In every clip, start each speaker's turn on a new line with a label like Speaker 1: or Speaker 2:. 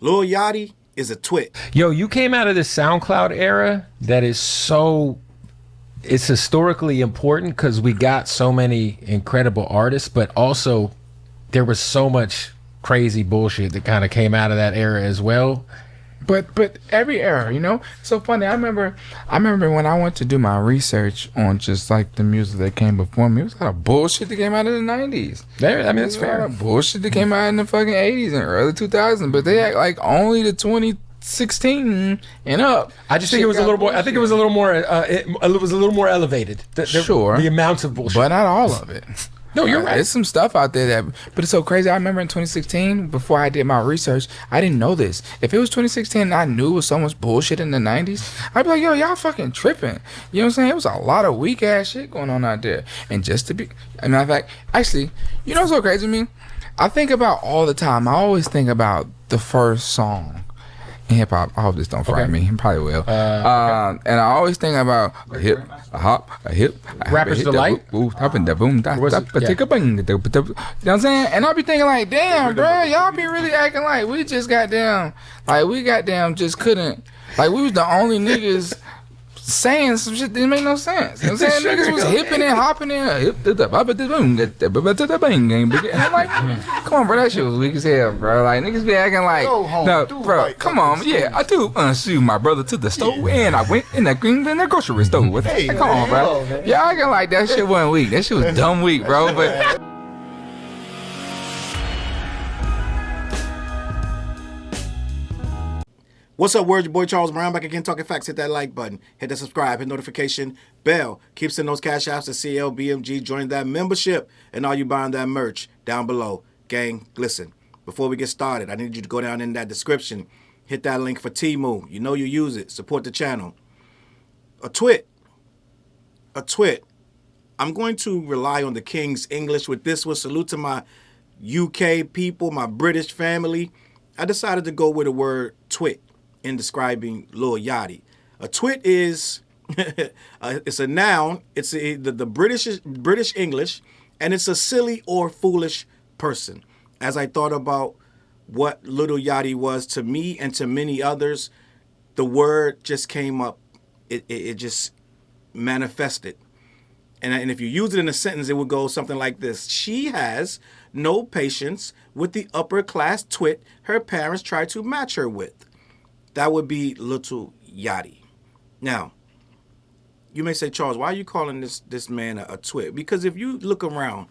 Speaker 1: Lil Yachty is a twit.
Speaker 2: Yo, you came out of the SoundCloud era that is it's historically important because we got so many incredible artists, but also there was so much crazy bullshit that kind of came out of that era as well.
Speaker 3: But every era, you know, so funny. I remember when I went to do my research on just like the music that came before me. It was a lot of bullshit that came out in the '90s.
Speaker 2: There, I mean, that's fair.
Speaker 3: A lot of bullshit that came out in the fucking '80s and early 2000s, but they act like only the 2016 and up.
Speaker 2: I just think it was a little more. I think it was a little more. It was a little more elevated.
Speaker 3: Sure,
Speaker 2: the amounts of bullshit,
Speaker 3: but not all of it.
Speaker 2: No, you're right.
Speaker 3: There's some stuff out there but it's so crazy. I remember in 2016, before I did my research, I didn't know this. If it was 2016 and I knew it was so much bullshit in the 90s, I'd be like, yo, y'all fucking tripping. You know what I'm saying? It was a lot of weak ass shit going on out there. And just to be, matter of fact, actually, you know what's so crazy to me? I think about all the time. I always think about the first song in hip hop. I hope this don't fry me. It probably will. And I always think about a hip, a hop, a hip.
Speaker 2: Rappers Delight.
Speaker 3: Up and the boom, take a bang. You know what I'm saying? And I'll be thinking like, damn, bro, y'all be really acting like we just got down, like we got down, just couldn't, like we was the only niggas saying some shit that didn't make no sense. You know what I'm saying? Niggas was hipping and hopping in. And I'm like, come on, bro, that shit was weak as hell, bro. Like, niggas be acting like, no, bro, come on. Yeah, I do unshoe my brother to the store, and I went in the grocery store with it. Come on, bro. Y'all acting like that shit wasn't weak. That shit was dumb weak, bro. But
Speaker 1: What's up, word? Your boy Charles Brown back again, talking facts. Hit that like button, hit that subscribe, hit notification bell. Keep sending those cash apps to CLBMG. Join that membership, and all you buying that merch down below. Gang, listen. Before we get started, I need you to go down in that description, hit that link for Temu. You know you use it. Support the channel. A twit. I'm going to rely on the King's English with this one. Salute to my UK people, my British family. I decided to go with the word twit in describing Lil Yachty. A twit is it's a noun. It's the British English, and it's a silly or foolish person. As I thought about what Lil Yachty was to me and to many others, the word just came up. It just manifested. And if you use it in a sentence, it would go something like this. She has no patience with the upper class twit her parents try to match her with. That would be Lil Yachty. Now, you may say, Charles, why are you calling this man a twit? Because if you look around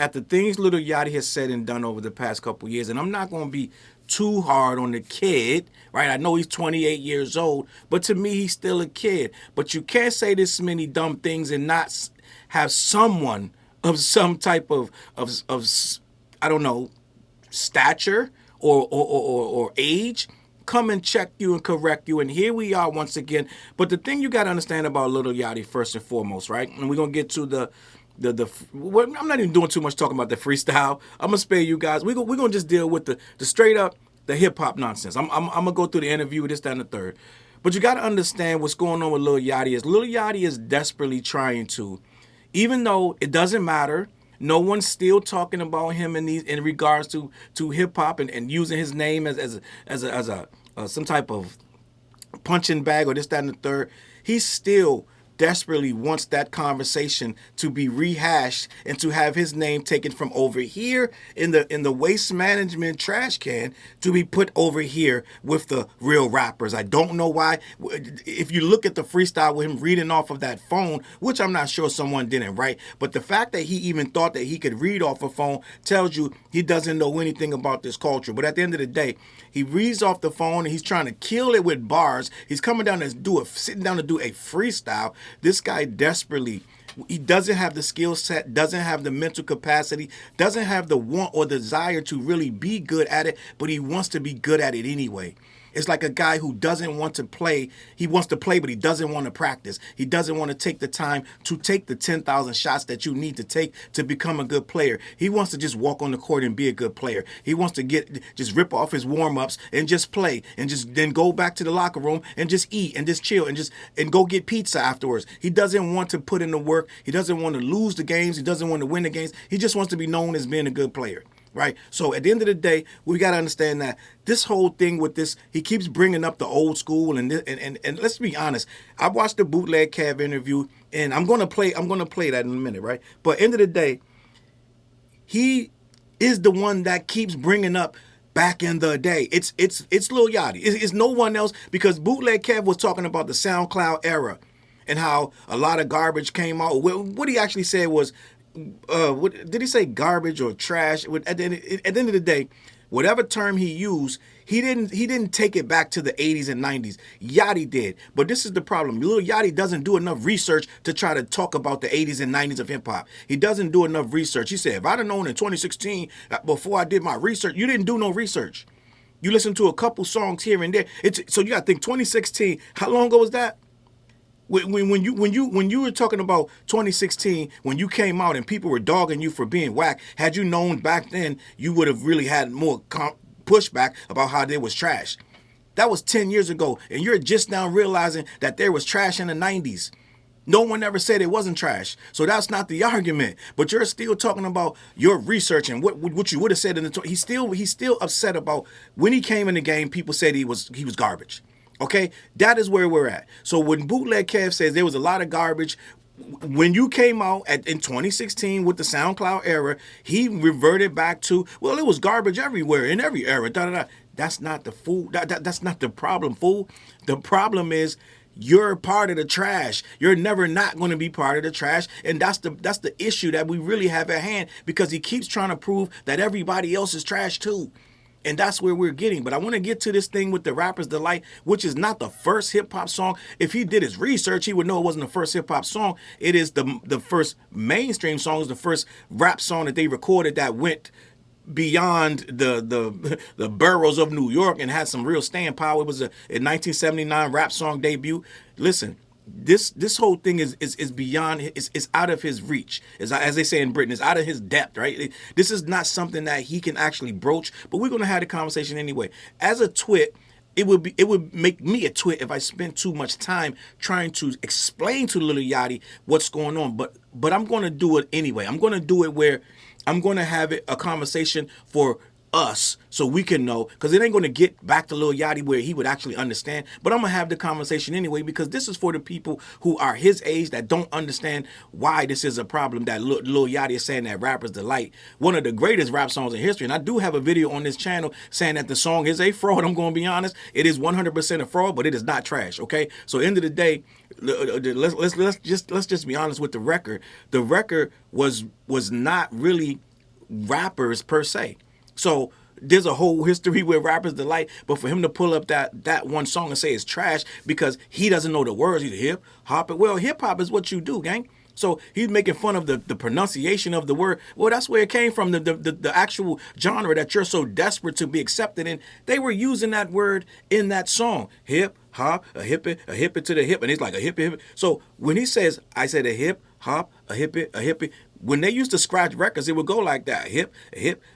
Speaker 1: at the things Lil Yachty has said and done over the past couple years, and I'm not going to be too hard on the kid, right? I know he's 28 years old, but to me, he's still a kid. But you can't say this many dumb things and not have someone of some type of I don't know, stature or age come and check you and correct you. And here we are once again. But the thing you got to understand about Lil Yachty first and foremost, right? And we're going to get to I'm not even doing too much talking about the freestyle. I'm going to spare you guys. We're going to just deal with the straight up, the hip hop nonsense. I'm going to go through the interview, this, that, and the third. But you got to understand what's going on with Lil Yachty is Lil Yachty is desperately trying to, even though it doesn't matter, no one's still talking about him in regards to hip hop and using his name as some type of punching bag or this, that, and the third. He still desperately wants that conversation to be rehashed and to have his name taken from over here in the waste management trash can to be put over here with the real rappers. I don't know why. If you look at the freestyle with him reading off of that phone, which I'm not sure someone didn't write, but the fact that he even thought that he could read off a phone tells you he doesn't know anything about this culture. But at the end of the day, he reads off the phone and he's trying to kill it with bars. He's coming down sitting down to do a freestyle. This guy desperately, he doesn't have the skill set, doesn't have the mental capacity, doesn't have the want or desire to really be good at it, but he wants to be good at it anyway. It's like a guy who doesn't want to play. He wants to play, but he doesn't want to practice. He doesn't want to take the time to take the 10,000 shots that you need to take to become a good player. He wants to just walk on the court and be a good player. He wants to just rip off his warm-ups and just play and just then go back to the locker room and just eat and just chill and go get pizza afterwards. He doesn't want to put in the work. He doesn't want to lose the games. He doesn't want to win the games. He just wants to be known as being a good player. right? So at the end of the day, we got to understand that this whole thing with this, he keeps bringing up the old school, and let's be honest. I watched the bootleg Cav interview, and I'm gonna play that in a minute, right? But end of the day, he is the one that keeps bringing up back in the day. It's Lil Yachty. It's no one else, because bootleg Kev was talking about the SoundCloud era and how a lot of garbage came out. What he actually said was, what did he say? Garbage or trash? At the end of the day, whatever term he used, he didn't take it back to the 80s and 90s. Yachty did. But this is the problem. Lil Yachty doesn't do enough research to try to talk about the 80s and 90s of hip hop. He doesn't do enough research. He said, if I'd have known in 2016, before I did my research, you didn't do no research. You listened to a couple songs here and there. So you got to think 2016. How long ago was that? When you were talking about 2016, when you came out and people were dogging you for being whack, had you known back then, you would have really had more pushback about how they was trash. That was 10 years ago, and you're just now realizing that there was trash in the 90s. No one ever said it wasn't trash. So that's not the argument. But you're still talking about your research and what you would have said in the he's still upset about when he came in the game, people said he was garbage. Okay? That is where we're at. So when Bootleg Kev says there was a lot of garbage, when you came out in 2016 with the SoundCloud era, he reverted back to, well, it was garbage everywhere in every era. That's not the fool. That's not the problem, fool. The problem is you're part of the trash. You're never not going to be part of the trash, and that's the issue that we really have at hand, because he keeps trying to prove that everybody else is trash too. And that's where we're getting. But I want to get to this thing with the Rapper's Delight, which is not the first hip-hop song. If he did his research, he would know it wasn't the first hip-hop song. It is the first mainstream song. It's the first rap song that they recorded that went beyond the boroughs of New York and had some real staying power. It was a 1979 rap song debut. Listen, this whole thing is beyond, is out of his reach. As they say in Britain, it's out of his depth, right? This is not something that he can actually broach, but we're going to have the conversation anyway. As a twit, it would make me a twit if I spent too much time trying to explain to Lil Yachty what's going on, but I'm going to do it anyway. I'm going to do it where I'm going to have it a conversation for us so we can know, because it ain't going to get back to Lil Yachty where he would actually understand, but I'm going to have the conversation anyway, because this is for the people who are his age that don't understand why this is a problem, that Lil Yachty is saying that Rapper's Delight, one of the greatest rap songs in history. And I do have a video on this channel saying that the song is a fraud. I'm going to be honest. It is 100% a fraud, but it is not trash. Okay. So end of the day, let's just be honest with the record. The record was not really rappers per se. So there's a whole history with Rapper's Delight, but for him to pull up that one song and say it's trash because he doesn't know the words, he's hip hop. Well, hip hop is what you do, gang. So he's making fun of the pronunciation of the word. Well, that's where it came from, the actual genre that you're so desperate to be accepted in. They were using that word in that song. Hip hop, a hippie to the hip. And it's like a hippie. So when he says, I said a hip hop, a hippie, when they used to scratch records, it would go like that. A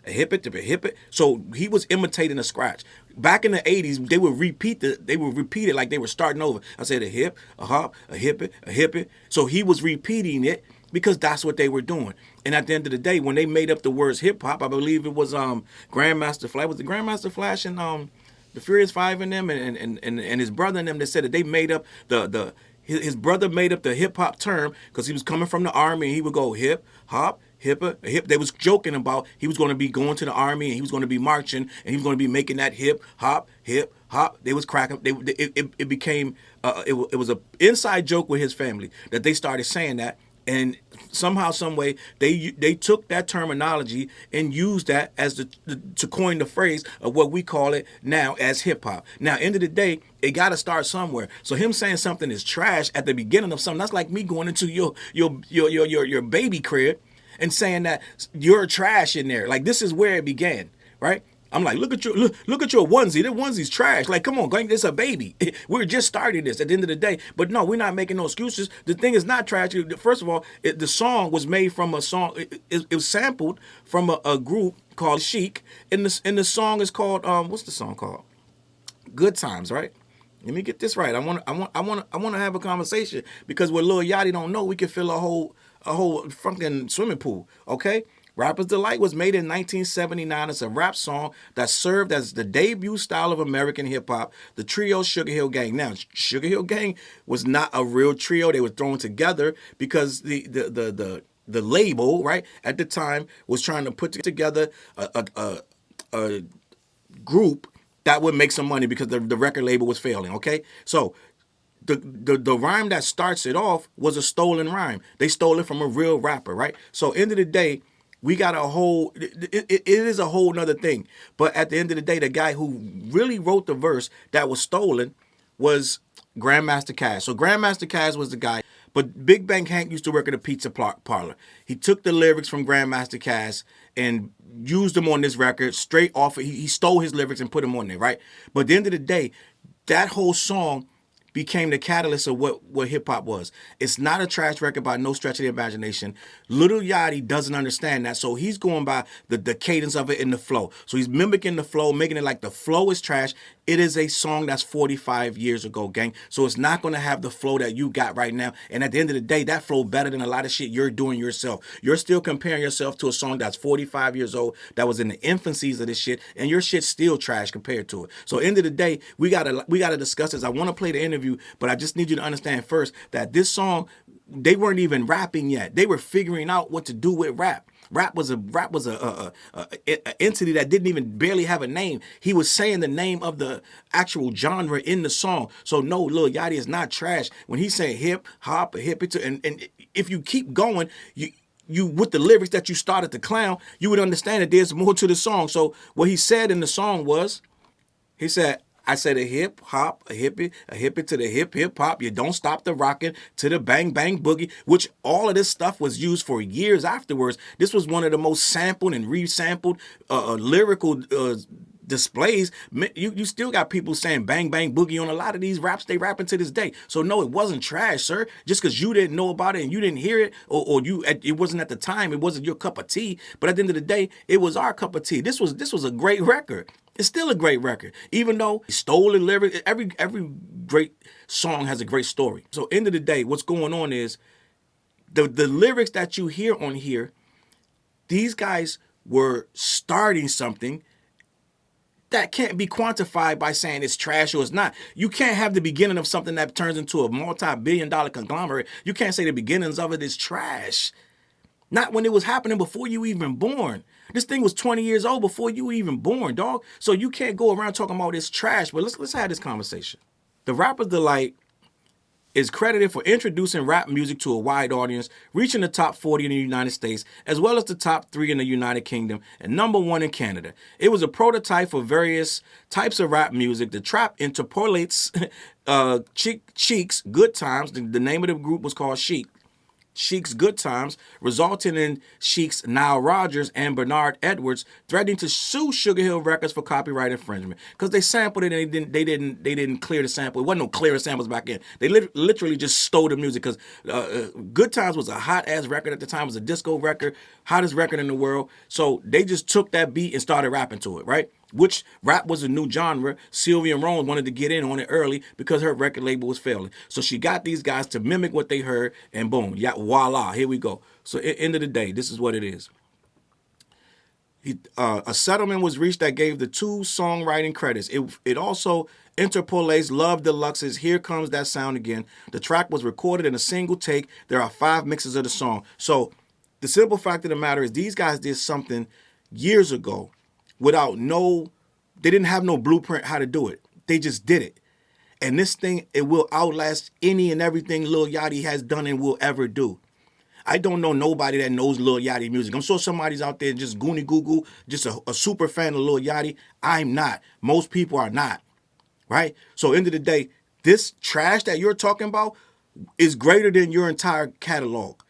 Speaker 1: hippie to a hippie. So he was imitating a scratch. Back in the 80s, they would repeat it like they were starting over. I said a hip, a hop, a hippie. So he was repeating it because that's what they were doing. And at the end of the day, when they made up the words hip hop, I believe it was Grandmaster Flash. Was it Grandmaster Flash and the Furious Five and them and his brother and them that said that they made up his brother made up the hip hop term because he was coming from the army and he would go hip hop, hip. They was joking about he was going to be going to the army and he was going to be marching and he was going to be making that hip hop. They was cracking. It became it was a inside joke with his family that they started saying that. And somehow, some way, they took that terminology and used that as to coin the phrase of what we call it now as hip hop. Now, end of the day, it got to start somewhere. So him saying something is trash at the beginning of something, that's like me going into your baby crib and saying that you're trash in there. Like, this is where it began, right? I'm like, look at your onesie. That onesie's trash. Like, come on, gang, this a baby. We're just starting this at the end of the day. But no, we're not making no excuses. The thing is not trash. First of all, the song was made from a song. It was sampled from a group called Chic, and the song is called what's the song called? Good Times, right? Let me get this right. I want to have a conversation because what Lil Yachty don't know, we can fill a whole fucking swimming pool. Okay. Rapper's Delight was made in 1979 as a rap song that served as the debut style of American hip-hop, the trio Sugar Hill Gang. Now, Sugar Hill Gang was not a real trio. They were thrown together because the label, right, at the time was trying to put together a group that would make some money because the record label was failing, okay? So the rhyme that starts it off was a stolen rhyme. They stole it from a real rapper, right? So end of the day, we got a whole, it is a whole nother thing. But at the end of the day, the guy who really wrote the verse that was stolen was Grandmaster Caz. So Grandmaster Caz was the guy, but Big Bang Hank used to work at a pizza parlor. He took the lyrics from Grandmaster Caz and used them on this record straight off. He stole his lyrics and put them on there, right? But at the end of the day, that whole song became the catalyst of what hip-hop was. It's not a trash record by no stretch of the imagination. Lil Yachty doesn't understand that, so he's going by the cadence of it in the flow. So he's mimicking the flow, making it like the flow is trash. It is a song that's 45 years ago, gang. So it's not going to have the flow that you got right now. And at the end of the day, that flow better than a lot of shit you're doing yourself. You're still comparing yourself to a song that's 45 years old, that was in the infancies of this shit, and your shit's still trash compared to it. So end of the day, we gotta discuss this. I want to play the interview, but I just need you to understand first that this song, they weren't even rapping yet. They were figuring out what to do with rap. Rap was a entity that didn't even barely have a name. He was saying the name of the actual genre in the song. So no, Lil Yachty is not trash. When he's saying hip hop, a hippie to, and if you keep going, you with the lyrics that you started to clown, you would understand that there's more to the song. So what he said in the song was, he said, I said a hip hop, a hippie to the hip hop. You don't stop the rockin' to the bang bang boogie, which all of this stuff was used for years afterwards. This was one of the most sampled and resampled lyrical displays. You still got people saying bang bang boogie on a lot of these raps they rapping to this day. So no, it wasn't trash, sir. Just because you didn't know about it and you didn't hear it, or it wasn't at the time, it wasn't your cup of tea. But at the end of the day, it was our cup of tea. This was a great record. It's still a great record, even though he stole the lyrics. Every great song has a great story. So end of the day, what's going on is the lyrics that you hear on here, these guys were starting something that can't be quantified by saying it's trash or it's not. You can't have the beginning of something that turns into a multi-billion-dollar conglomerate. You can't say the beginnings of it is trash. Not when it was happening before you even born. This thing was 20 years old before you were even born, dog. So you can't go around talking about it's trash. But let's have this conversation. The Rapper's Delight is credited for introducing rap music to a wide audience, reaching the top 40 in the United States, as well as the top 3 in the United Kingdom, and #1 in Canada. It was a prototype for various types of rap music. The trap interpolates Cheek's Good Times. The name of the group was called Cheek's Good Times, resulting in Cheek's Nile Rodgers and Bernard Edwards threatening to sue Sugar Hill Records for copyright infringement because they sampled it and they didn't clear the sample. It wasn't no clear samples back then. They literally just stole the music because Good Times was a hot ass record at the time. It was a disco record, hottest record in the world. So they just took that beat and started rapping to it, right? Which rap was a new genre. Sylvia Rome wanted to get in on it early because her record label was failing. So she got these guys to mimic what they heard, and boom, yeah, voila, here we go. So at the end of the day, this is what it is. A settlement was reached that gave the 2 songwriting credits. It also interpolates Love Deluxe's Here Comes That Sound Again. The track was recorded in a single take. There are 5 mixes of the song. So the simple fact of the matter is these guys did something years ago without they didn't have no blueprint how to do it. They just did it. And this thing, it will outlast any and everything Lil Yachty has done and will ever do. I don't know nobody that knows Lil Yachty music. I'm sure somebody's out there just goony goo, just a super fan of Lil Yachty. I'm not. Most people are not. Right? So end of the day, this trash that you're talking about is greater than your entire catalog.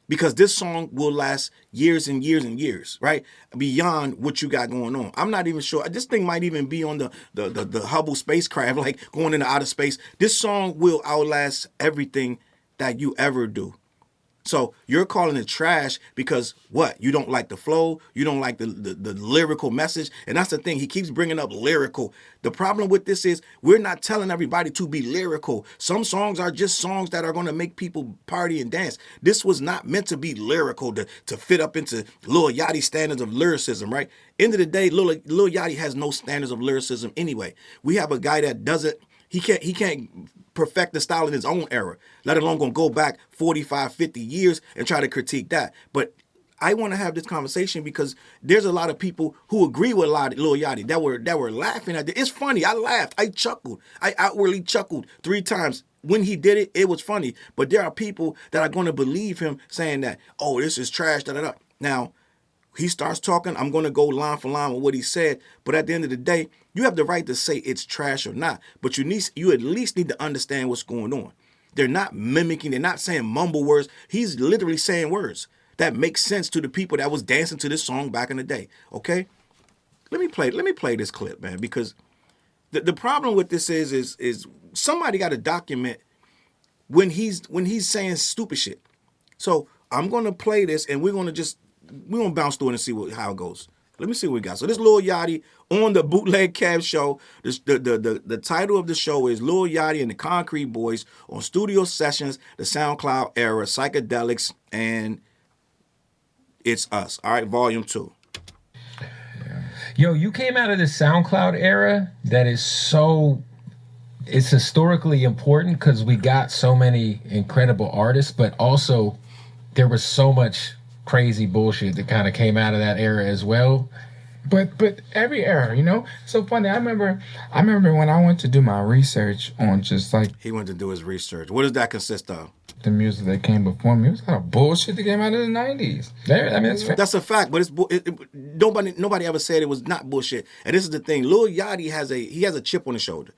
Speaker 1: Because this song will last years and years and years, right? Beyond what you got going on. I'm not even sure. This thing might even be on the Hubble spacecraft, like going into outer space. This song will outlast everything that you ever do. So you're calling it trash because what? You don't like the flow, you don't like the lyrical message, and that's the thing. He keeps bringing up lyrical. The problem with this is we're not telling everybody to be lyrical. Some songs are just songs that are going to make people party and dance. This was not meant to be lyrical to fit up into Lil Yachty standards of lyricism, right? End of the day, Lil Yachty has no standards of lyricism anyway. We have a guy that doesn't. He can't perfect the style in his own era, let alone gonna go back 45, 50 years and try to critique that. But I want to have this conversation because there's a lot of people who agree with Lil Yachty that were laughing at it. It's funny. I laughed. I chuckled. I outwardly chuckled 3 times. When he did it, it was funny. But there are people that are going to believe him saying that, oh, this is trash, da-da-da. Now, he starts talking, I'm going to go line for line with what he said. But at the end of the day, you have the right to say it's trash or not. But you at least need to understand what's going on. They're not mimicking. They're not saying mumble words. He's literally saying words that make sense to the people that was dancing to this song back in the day. Okay? Let me play this clip, man, because the problem with this is somebody got to document when he's saying stupid shit. So I'm going to play this, and we're going to bounce through it and see how it goes. Let me see what we got. So this Lil Yachty on the Bootleg Cab Show. The title of the show is Lil Yachty and the Concrete Boys on Studio Sessions, the SoundCloud Era, Psychedelics, and It's Us. All right, Volume 2.
Speaker 2: Yo, you came out of the SoundCloud era that is so... It's historically important because we got so many incredible artists, but also there was so much crazy bullshit that kind of came out of that era as well.
Speaker 3: But every era, you know, so funny. I remember when I went to do my research on just like
Speaker 1: he went to do his research. What does that consist of?
Speaker 3: The music that came before me. It was kind of bullshit that came out of the 90s.
Speaker 2: I mean,
Speaker 1: that's a fact, but nobody ever said it was not bullshit. And this is the thing: Lil Yachty has a chip on his shoulder.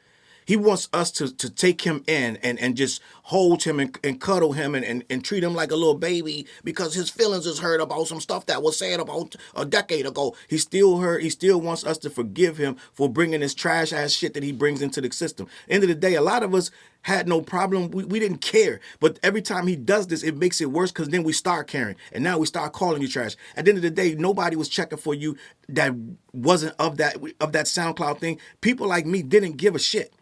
Speaker 1: He wants us to take him in and just hold him and cuddle him and treat him like a little baby because his feelings is hurt about some stuff that was said about a decade ago. He's still hurt. He still wants us to forgive him for bringing this trash ass shit that he brings into the system. End of the day, a lot of us had no problem. We didn't care. But every time he does this, it makes it worse because then we start caring. And now we start calling you trash. At the end of the day, nobody was checking for you that wasn't of that SoundCloud thing. People like me didn't give a shit.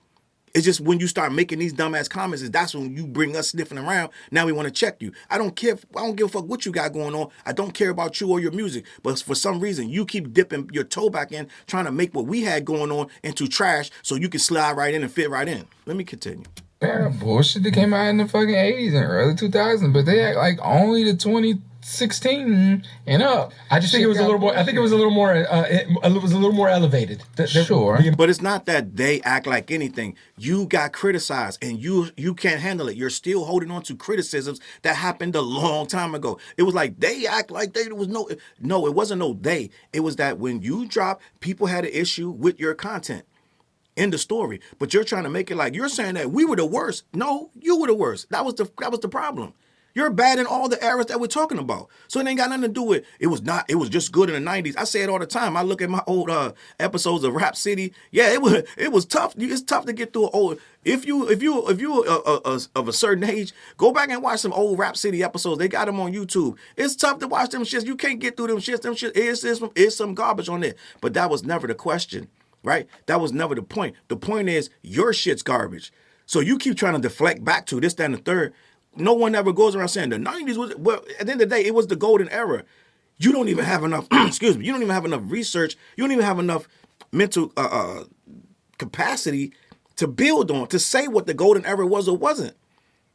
Speaker 1: It's just when you start making these dumbass comments, that's when you bring us sniffing around. Now we want to check you. I don't care. I don't give a fuck what you got going on. I don't care about you or your music. But for some reason, you keep dipping your toe back in, trying to make what we had going on into trash so you can slide right in and fit right in. Let me continue.
Speaker 3: Yeah, bullshit that came out in the fucking 80s and early 2000s, but they act like only the 2016 and up.
Speaker 2: I just think it was a little more. I think it was a little more. It was a little more elevated.
Speaker 3: Sure,
Speaker 1: but it's not that they act like anything. You got criticized, and you can't handle it. You're still holding on to criticisms that happened a long time ago. It was like they act like there was no. It wasn't no they. It was that when you dropped, people had an issue with your content. End the story. But you're trying to make it like you're saying that we were the worst. No, you were the worst. That was the problem. You're bad in all the eras that we're talking about. So it ain't got nothing to do with it was just good in the 90s. I say it all the time. I look at my old episodes of Rap City. Yeah, it was tough. It's tough to get through old. If you of a certain age, go back and watch some old Rap City episodes. They got them on YouTube. It's tough to watch them shits. You can't get through them shits. Them shit is some garbage on there. But that was never the question. Right? That was never the point. The point is your shit's garbage. So you keep trying to deflect back to this, that, and the third. No one ever goes around saying the 90s was, well, at the end of the day, it was the golden era. You don't even have enough, excuse me, you don't even have enough research. You don't even have enough mental capacity to build on, to say what the golden era was or wasn't.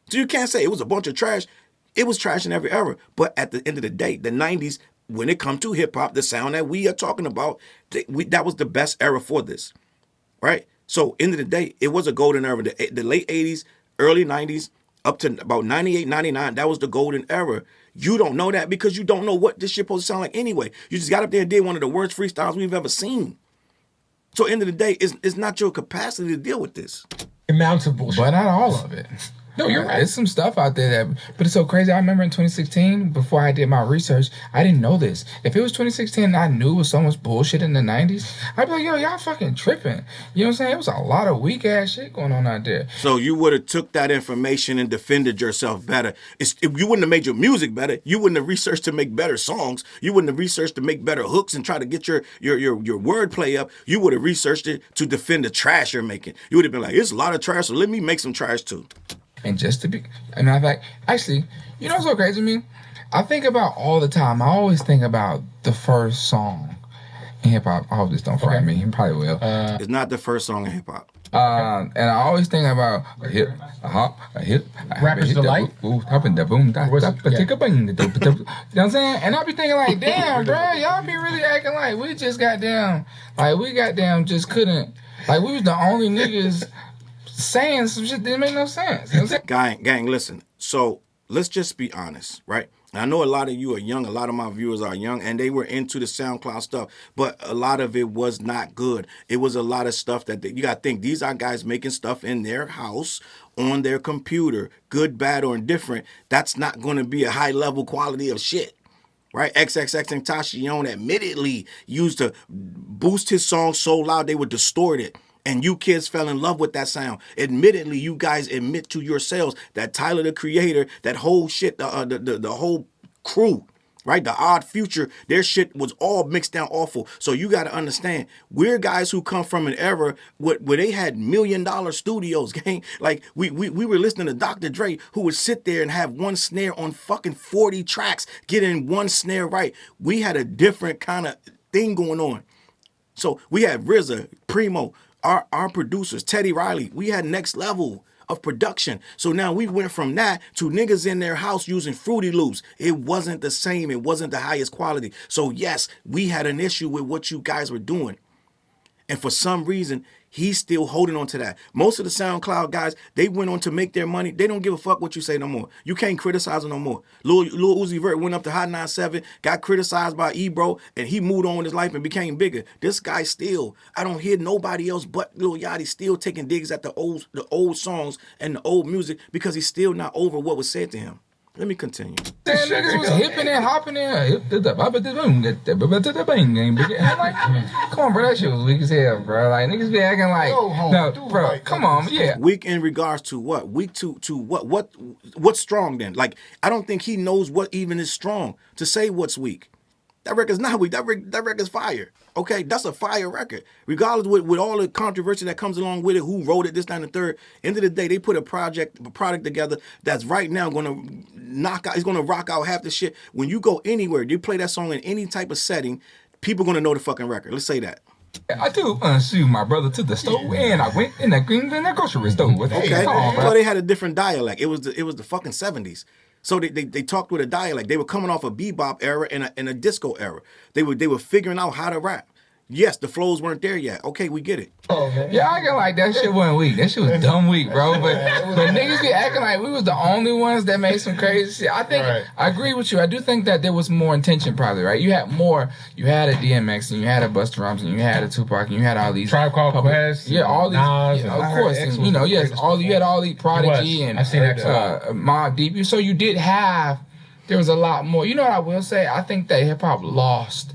Speaker 1: So you can't say it was a bunch of trash. It was trash in every era. But at the end of the day, the 90s, when it comes to hip hop, the sound that we are talking about, that was the best era for this, right? So end of the day, it was a golden era. The late 80s, early 90s, up to about 98, 99, that was the golden era. You don't know that because you don't know what this shit supposed to sound like anyway. You just got up there and did one of the worst freestyles we've ever seen. So end of the day, it's not your capacity to deal with this.
Speaker 2: Amounts of bullshit.
Speaker 3: But not all of it. No, you're right. There's some stuff out there but it's so crazy. I remember in 2016, before I did my research, I didn't know this. If it was 2016 and I knew it was so much bullshit in the 90s, I'd be like, yo, y'all fucking tripping. You know what I'm saying? It was a lot of weak ass shit going on out there.
Speaker 1: So you would have took that information and defended yourself better. You wouldn't have made your music better. You wouldn't have researched to make better songs. You wouldn't have researched to make better hooks and try to get your wordplay up. You would have researched it to defend the trash you're making. You would have been like, it's a lot of trash, so let me make some trash too.
Speaker 3: And just to be, as a matter of fact, actually, you know what's so crazy to me? I think about all the time. I always think about the first song in hip hop. I hope this don't frighten me. He probably will.
Speaker 1: It's not the first song in hip hop.
Speaker 3: And I always think about a hip, a hop, a hip.
Speaker 2: Rappers Delight.
Speaker 3: Hopping the boom, take a bang. You know what I'm saying? And I be thinking like, damn, bro, y'all be really acting like we just got down, like we got down, just couldn't, like we was the only niggas saying some shit that didn't make no sense. You know what I'm saying?
Speaker 1: Gang, listen. So let's just be honest, right? I know a lot of you are young. A lot of my viewers are young, and they were into the SoundCloud stuff, but a lot of it was not good. It was a lot of stuff that you got to think. These are guys making stuff in their house, on their computer, good, bad, or indifferent. That's not going to be a high-level quality of shit. Right? XXXTentacion admittedly used to boost his song so loud they would distort it. And you kids fell in love with that sound. Admittedly, you guys admit to yourselves that Tyler, the Creator, that whole shit, the whole crew, right? The Odd Future, their shit was all mixed down awful. So you got to understand, we're guys who come from an era where they had $1 million studios, gang. Like we were listening to Dr. Dre, who would sit there and have one snare on fucking 40 tracks, getting one snare right. We had a different kind of thing going on. So we had RZA, Primo, our producers, Teddy Riley. We had next level of production. So now we went from that to niggas in their house using Fruity Loops. It wasn't the same. It wasn't the highest quality. So yes, we had an issue with what you guys were doing. And for some reason, he's still holding on to that. Most of the SoundCloud guys, they went on to make their money. They don't give a fuck what you say no more. You can't criticize them no more. Lil Uzi Vert went up to Hot 97, got criticized by Ebro, and he moved on with his life and became bigger. This guy still, I don't hear nobody else but Lil Yachty still taking digs at the old songs and the old music because he's still not over what was said to him. Let me continue.
Speaker 3: Damn, niggas was hipping and hopping in. I'm like, come on, bro, that shit was weak as hell, bro. Like, niggas be acting like, no, bro, come on, yeah.
Speaker 1: Weak in regards to what? Weak to what? What's strong then? Like, I don't think he knows what even is strong to say what's weak. That record's not weak. That record's fire. Okay, that's a fire record. Regardless with all the controversy that comes along with it, who wrote it, this, that, and the third. End of the day, they put a product together that's right now going to knock out. It's going to rock out half the shit. When you go anywhere, you play that song in any type of setting, people going to know the fucking record. Let's say that.
Speaker 3: I do unshoe my brother to the store, and I went in the grocery store.
Speaker 1: Okay, well, they had a different dialect. It was the fucking 70s. So they talked with a dialect. They were coming off a bebop era and a disco era. They were figuring out how to rap. Yes, the flows weren't there yet. Okay, we get it.
Speaker 3: Yeah, I get like that shit wasn't weak. That shit was dumb weak, bro. But niggas be acting like we was the only ones that made some crazy shit. I think I agree with you. I do think that there was more intention, probably, right? You had a DMX and you had a Busta Rhymes and you had a Tupac and you had all these
Speaker 2: Tribe Called Quest.
Speaker 3: Yeah, all these.
Speaker 2: Nas,
Speaker 3: of course, and, you know, yes, you had all these Prodigy and Mobb Deep. So you did have. There was a lot more. You know what I will say? I think that hip hop lost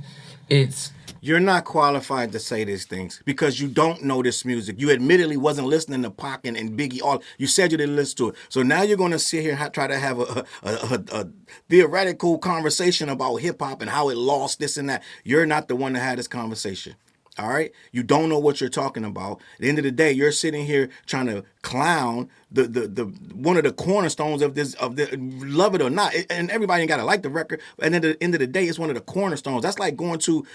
Speaker 3: its.
Speaker 1: You're not qualified to say these things because you don't know this music. You admittedly wasn't listening to Pac and Biggie. You said you didn't listen to it. So now you're going to sit here and try to have a theoretical conversation about hip hop and how it lost this and that. You're not the one that had this conversation. All right? You don't know what you're talking about. At the end of the day, you're sitting here trying to clown the one of the cornerstones of love it or not. And everybody ain't got to like the record. And at the end of the day, it's one of the cornerstones. That's like going to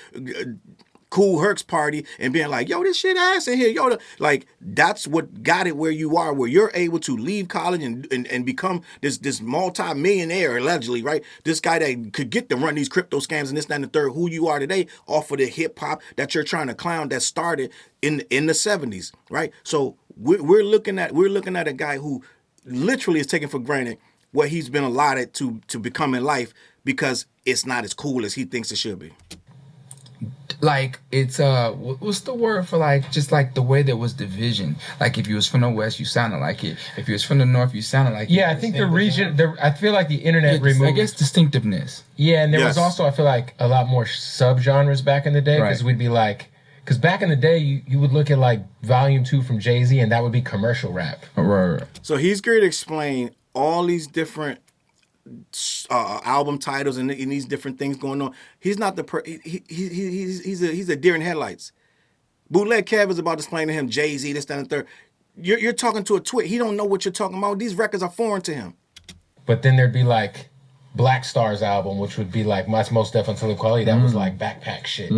Speaker 1: Cool Herc's party and being like, yo, this shit ass in here. Yo, like, that's what got it where you are, where you're able to leave college and become this multi-millionaire, allegedly, right? This guy that could get to run these crypto scams and this, that, and the third, who you are today off of the hip-hop that you're trying to clown that started in the 70s, right? So we're looking at a guy who literally is taking for granted what he's been allotted to become in life because it's not as cool as he thinks it should be.
Speaker 3: like it's what's the word for like just like the way there was division. Like if you was from the west, you sounded like it. If you was from the north, you sounded like it.
Speaker 2: Yeah, I think the region. I feel like the internet
Speaker 3: Yeah,
Speaker 2: removed.
Speaker 3: I guess distinctiveness.
Speaker 2: Yeah, and there was
Speaker 1: Yes.
Speaker 2: also, I feel like, a lot more subgenres back in the day because
Speaker 3: Right.
Speaker 2: we'd be like, because back in the day, you would look at like Volume 2 from Jay-Z and that would be commercial rap.
Speaker 3: Right.
Speaker 1: So he's going to explain all these different album titles and these different things going on. He's not the he's a deer in headlights. Bootleg Kev is about to explain to him Jay-Z, this, that, and the third. You're talking to a twit. He don't know what you're talking about. These records are foreign to him.
Speaker 2: But then there'd be like Black Star's album, which would be like Most Def Until Equality. That was like backpack shit.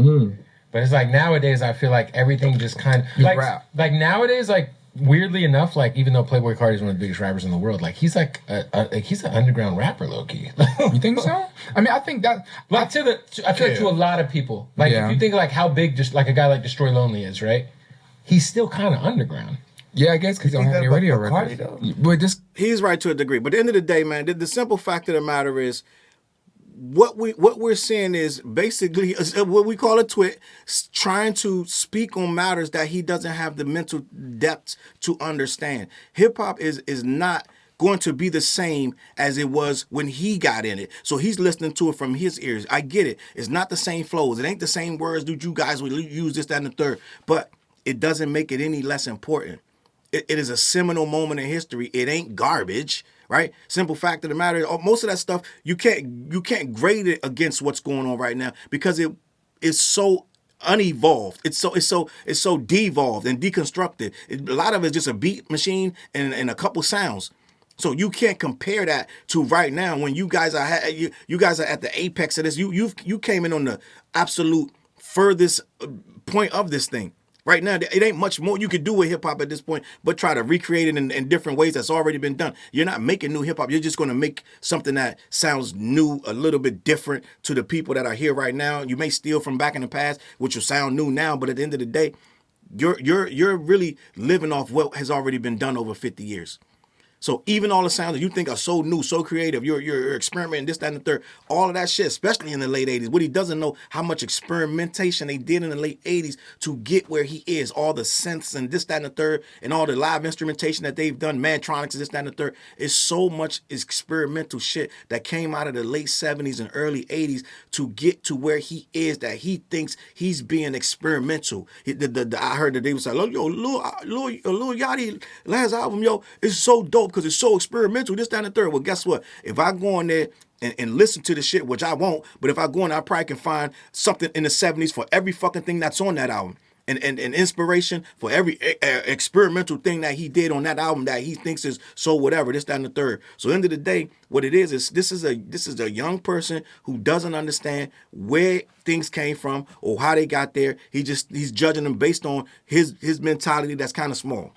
Speaker 2: But it's like nowadays, I feel like everything just kind of like nowadays, like weirdly enough, like even though Playboi Carti is one of the biggest rappers in the world, like he's like he's an underground rapper, low key.
Speaker 3: You think so? I mean, I think that
Speaker 2: Like I feel like to a lot of people, like if you think like how big just like a guy like Destroy Lonely is, right? He's still kind of underground.
Speaker 3: yeah, I guess because he don't have any radio records. But this
Speaker 1: He's right to a degree. But at the end of the day, man, the simple fact of the matter is what we're seeing is basically what we call a twit trying to speak on matters that he doesn't have the mental depth to understand. Hip hop is not going to be the same as it was when he got in it. So he's listening to it from his ears. I get it. It's not the same flows. It ain't the same words that you guys would use, this, that, and the third. But it doesn't make it any less important. It is a seminal moment in history. It ain't garbage, right? Simple fact of the matter, most of that stuff you can't grade it against what's going on right now because it is so unevolved. It's so devolved and deconstructed. A lot of it's just a beat machine and a couple sounds. So you can't compare that to right now when you guys are you guys are at the apex of this. You came in on the absolute furthest point of this thing. Right now, it ain't much more you could do with hip hop at this point, but try to recreate it in different ways that's already been done. You're not making new hip hop. You're just going to make something that sounds new, a little bit different to the people that are here right now. You may steal from back in the past, which will sound new now, but at the end of the day, you're really living off what has already been done over 50 years. So even all the sounds that you think are so new, so creative, you're experimenting, this, that, and the third, all of that shit, especially in the late 80s. What he doesn't know, how much experimentation they did in the late 80s to get where he is. All the synths and this, that, and the third, and all the live instrumentation that they've done, Mantronics, this, that, and the third, is so much experimental shit that came out of the late 70s and early 80s to get to where he is, that he thinks he's being experimental. I heard that they was like, Lil Yachty last album, is so dope because it's so experimental, this, that, and the third. Well, guess what? If I go on there and listen to the shit, which I won't, but if I go on there, I probably can find something in the 70s for every fucking thing that's on that album. And inspiration for every experimental thing that he did on that album that he thinks is so whatever, this, that, and the third. So end of the day, what it is this is a young person who doesn't understand where things came from or how they got there. He's judging them based on his mentality that's kind of small.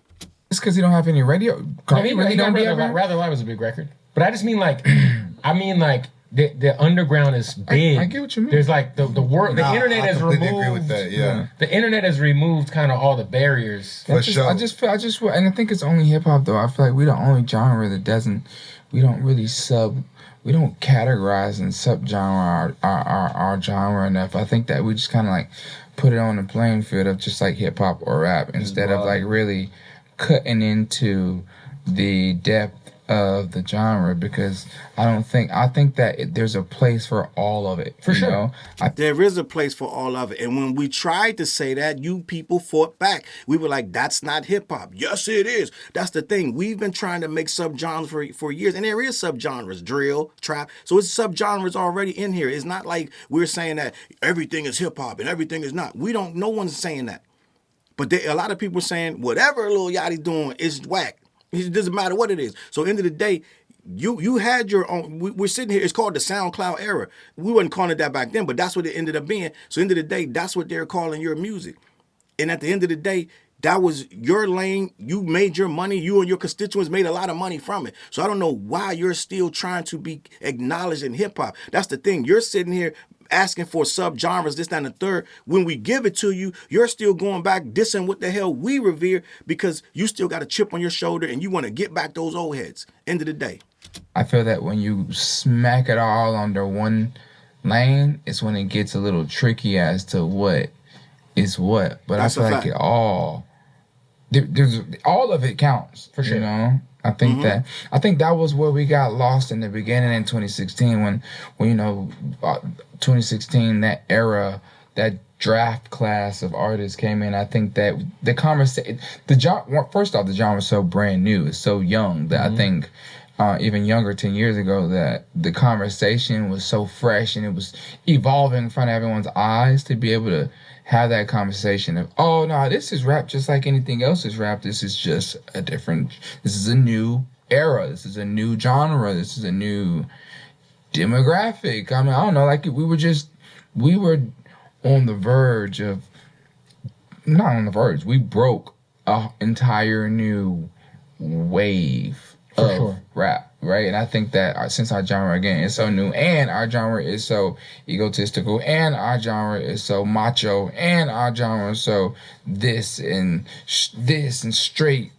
Speaker 3: it's because he don't have any radio.
Speaker 2: I mean, Rather Lie was a big record, but I just mean like, the underground is big.
Speaker 3: I get what you mean.
Speaker 2: There's like the world, the internet has removed.
Speaker 4: Agree with that, yeah.
Speaker 2: The internet has removed kind of all the barriers.
Speaker 4: For sure.
Speaker 3: I just feel, and I think it's only hip hop though. I feel like we're the only genre that doesn't. We don't really we don't categorize and subgenre our genre enough. I think that we just kind of like put it on the playing field of just like hip hop or rap instead of like really cutting into the depth of the genre, because I think that there's a place for all of it. For sure.
Speaker 1: There is a place for all of it. And when we tried to say that, you people fought back. We were like, that's not hip hop. Yes, it is. That's the thing. We've been trying to make subgenres for years, and there is subgenres, drill, trap. So it's subgenres already in here. It's not like we're saying that everything is hip hop and everything is not. No one's saying that. But a lot of people are saying whatever Lil Yachty doing is whack. It doesn't matter what it is. So end of the day, you had your own. We're sitting here. It's called the SoundCloud era. We wasn't calling it that back then, but that's what it ended up being. So end of the day, that's what they're calling your music. And at the end of the day, that was your lane. You made your money. You and your constituents made a lot of money from it. So I don't know why you're still trying to be acknowledged in hip hop. That's the thing. You're sitting here asking for subgenres, this, that, and the third. When we give it to you, you're still going back dissing what the hell we revere because you still got a chip on your shoulder and you want to get back those old heads. End of the day.
Speaker 3: I feel that when you smack it all under one lane is when it gets a little tricky as to what is what. But
Speaker 1: That's
Speaker 3: I feel
Speaker 1: a
Speaker 3: like
Speaker 1: fact.
Speaker 3: it all there's all of it counts for sure. You know, I think that was where we got lost in the beginning in 2016 when 2016, that era, that draft class of artists came in. I think that the conversation, first off, the genre was so brand new, it's so young that I think even younger 10 years ago that the conversation was so fresh and it was evolving in front of everyone's eyes to be able to have that conversation of, oh no, this is rap just like anything else is rap. This is just this is a new era. This is a new genre. This is a new demographic. I mean, I don't know, like we were on the verge of, not on the verge, we broke an entire new wave of rap, right? And I think that since our genre, again, is so new, and our genre is so egotistical, and our genre is so macho, and our genre is so this and straight,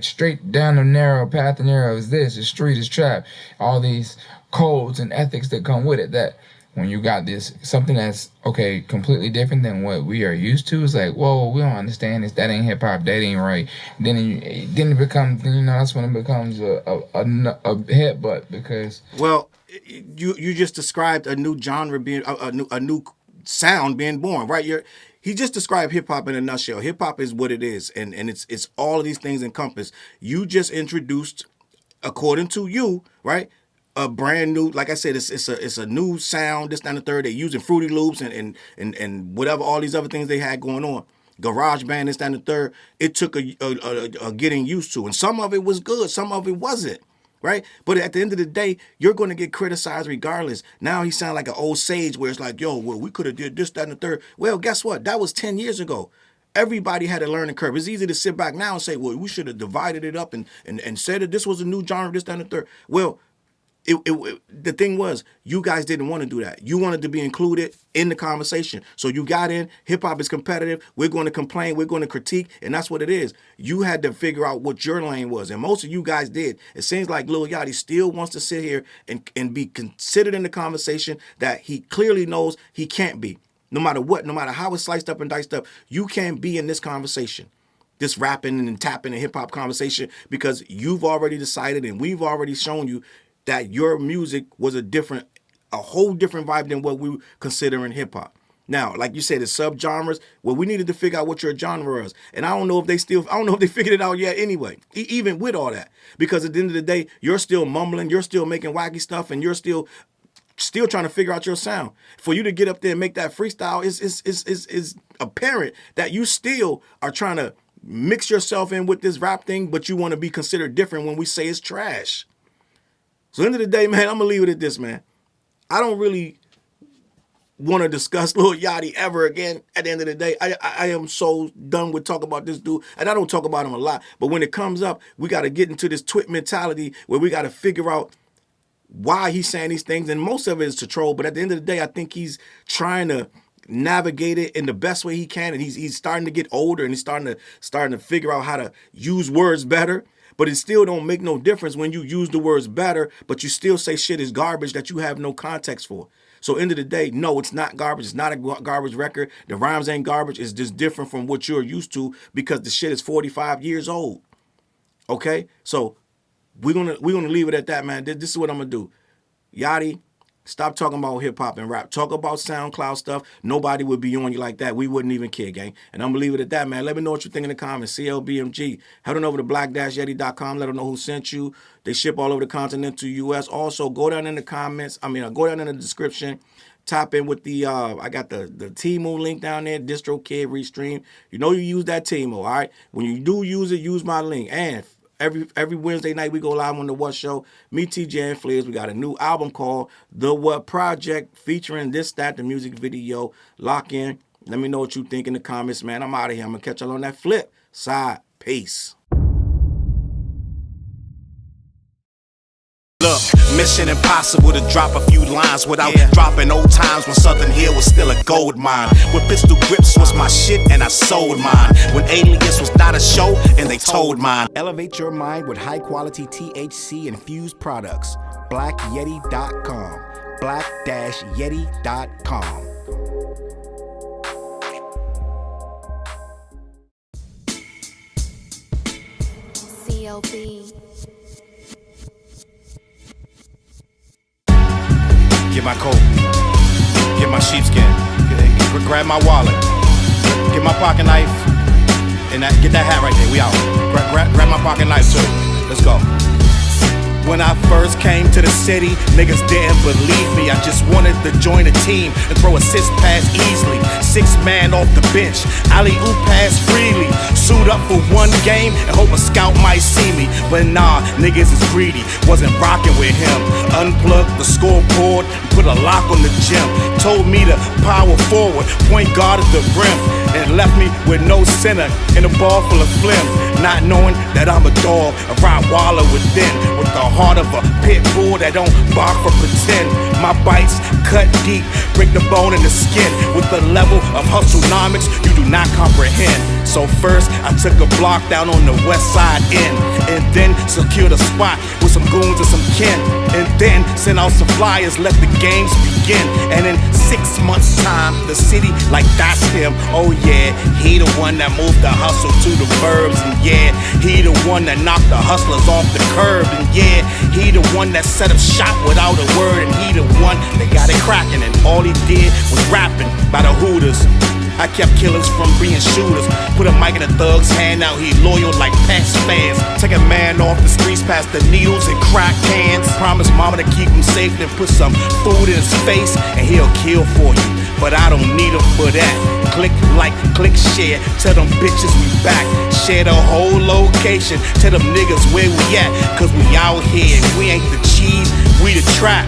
Speaker 3: straight down the narrow path, the narrow is this, the street is trap, all these codes and ethics that come with it, that when you got this, something that's, okay, completely different than what we are used to, it's like, whoa, we don't understand this, that ain't hip-hop, that ain't right. Then it becomes, that's when it becomes a headbutt, because...
Speaker 1: Well, you just described a new genre being, a new sound being born, right? He just described hip-hop in a nutshell. Hip-hop is what it is, and it's all of these things encompassed. You just introduced, according to you, right, a brand new, like I said, it's a new sound, this, that, and the third. They're using Fruity Loops and whatever, all these other things they had going on. Garage band, this, that, and the third. It took a getting used to. And some of it was good, some of it wasn't. Right? But at the end of the day, you're going to get criticized regardless. Now he sounds like an old sage where it's like, yo, well, we could have did this, that, and the third. Well, guess what? That was 10 years ago. Everybody had a learning curve. It's easy to sit back now and say, well, we should have divided it up and said that this was a new genre, this, that, and the third. Well, the thing was, you guys didn't want to do that. You wanted to be included in the conversation. So you got in. Hip-hop is competitive. We're going to complain. We're going to critique. And that's what it is. You had to figure out what your lane was. And most of you guys did. It seems like Lil Yachty still wants to sit here and be considered in the conversation that he clearly knows he can't be. No matter what, no matter how it's sliced up and diced up, you can't be in this conversation. This rapping and tapping and hip-hop conversation, because you've already decided and we've already shown you that your music was a whole different vibe than what we consider in hip hop. Now, like you said, the subgenres, well, we needed to figure out what your genre is. And I don't know if they figured it out yet anyway, even with all that. Because at the end of the day, you're still mumbling, you're still making wacky stuff, and you're still trying to figure out your sound. For you to get up there and make that freestyle is apparent that you still are trying to mix yourself in with this rap thing, but you want to be considered different when we say it's trash. So at the end of the day, man, I'm going to leave it at this, man. I don't really want to discuss Lil Yachty ever again. At the end of the day, I am so done with talking about this dude. And I don't talk about him a lot. But when it comes up, we got to get into this TWIT mentality where we got to figure out why he's saying these things. And most of it is to troll. But at the end of the day, I think he's trying to navigate it in the best way he can. And he's starting to get older and he's starting to figure out how to use words better. But it still don't make no difference when you use the words better, but you still say shit is garbage that you have no context for. So end of the day, no, it's not garbage. It's not a garbage record. The rhymes ain't garbage. It's just different from what you're used to because the shit is 45 years old. Okay? So we're gonna leave it at that, man. This is what I'm gonna do. Yachty, stop talking about hip-hop and rap. Talk about SoundCloud stuff. Nobody would be on you like that. We wouldn't even care, gang. And I'm going to leave it at that, man. Let me know what you think in the comments. CLBMG. Head on over to black-yeti.com. Let them know who sent you. They ship all over the continental U.S. Also, go down in the comments. Go down in the description. Tap in with the, I got the Temu link down there, DistroKid, ReStream. You know you use that Temu, all right? When you do use it, use my link. And Every Wednesday night, we go live on The What Show. Me, TJ, and Flares. We got a new album called The What Project featuring this, that, the music video. Lock in. Let me know what you think in the comments, man. I'm out of here. I'm going to catch y'all on that flip side. Peace.
Speaker 4: Look, mission impossible to drop a few lines without dropping old times when Southern Hill was still a gold mine. When pistol grips was my shit and I sold mine. When Alias was not a show and they told mine. Elevate your mind with high quality THC infused products. BlackYeti.com.
Speaker 1: black-yeti.com.
Speaker 5: CLB.
Speaker 4: Get my coat, get my sheepskin, grab my wallet, get my pocket knife, and get that hat right there. We out. Grab my pocket knife too. Let's go. When I first came to the city, niggas didn't believe me. I just wanted to join a team and throw assist pass easily. 6 man off the bench, alley-oop pass freely. Suit up for one game and hope a scout might see me. But nah, niggas is greedy, wasn't rocking with him. Unplugged the scoreboard, put a lock on the gym. Told me to power forward, point guard at the rim. And left me with no center and a ball full of phlegm. Not knowing that I'm a dog, a Rottweiler within, with the heart of a pit bull that don't bark for pretend. My bites cut deep, break the bone and the skin. With the level of hustlenomics you do not comprehend. So first I took a block down on the west side end, and then secured a spot with some goons and some kin. And then sent out some flyers, let the games begin. And in 6 months time, the city like that's him. Oh yeah, he the one that moved the hustle to the burbs. And yeah, he the one that knocked the hustlers off the curb. And yeah, he the one that set up shop without a word. And he the one that got it cracking, and all he did was rapping by the Hooters. I kept killers from being shooters. Put a mic in a thug's hand, now he loyal like Pats fans. Take a man off the streets past the needles and crack cans. Promise mama to keep him safe, then put some food in his face, and he'll kill for you. But I don't need him for that. Click like, click share, tell them bitches we back. Share the whole location, tell them niggas where we at. Cause we out here, we ain't the cheese, we the trap.